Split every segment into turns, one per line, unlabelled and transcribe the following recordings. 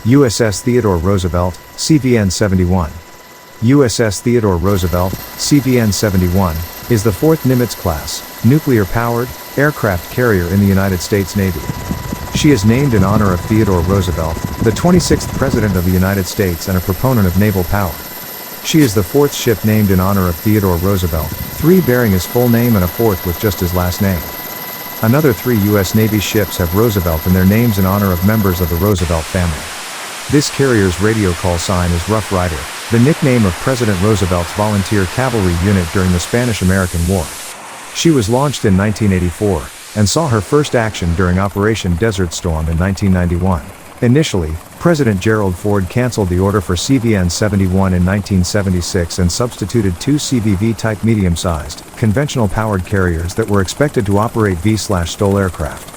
USS Theodore Roosevelt, CVN-71. USS Theodore Roosevelt, CVN-71, is the fourth Nimitz-class, nuclear-powered, aircraft carrier in the United States Navy. She is named in honor of Theodore Roosevelt, the 26th President of the United States and a proponent of naval power. She is the fourth ship named in honor of Theodore Roosevelt, three bearing his full name and a fourth with just his last name. Another three U.S. Navy ships have Roosevelt in their names in honor of members of the Roosevelt family. This carrier's radio call sign is Rough Rider, the nickname of President Roosevelt's volunteer cavalry unit during the Spanish-American War. She was launched in 1984, and saw her first action during Operation Desert Storm in 1991. Initially, President Gerald Ford canceled the order for CVN-71 in 1976 and substituted two CVV-type medium-sized, conventional-powered carriers that were expected to operate V/STOL aircraft.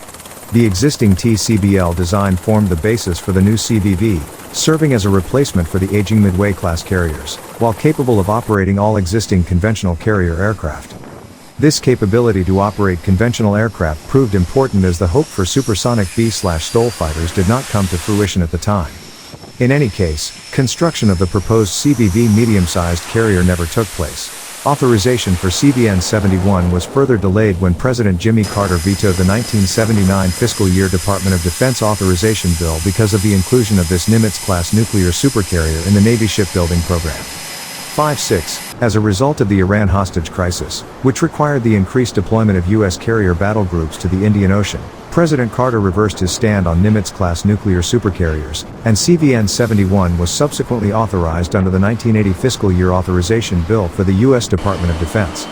The existing TCBL design formed the basis for the new CVV, serving as a replacement for the aging Midway-class carriers, while capable of operating all existing conventional carrier aircraft. This capability to operate conventional aircraft proved important as the hope for supersonic V/STOL fighters did not come to fruition at the time. In any case, construction of the proposed CVV medium-sized carrier never took place. Authorization for CVN-71 was further delayed when President Jimmy Carter vetoed the 1979 fiscal year Department of Defense authorization bill because of the inclusion of this Nimitz-class nuclear supercarrier in the Navy shipbuilding program. 5-6. As a result of the Iran hostage crisis, which required the increased deployment of U.S. carrier battle groups to the Indian Ocean, President Carter reversed his stand on Nimitz-class nuclear supercarriers, and CVN-71 was subsequently authorized under the 1980 fiscal year authorization bill for the U.S. Department of Defense.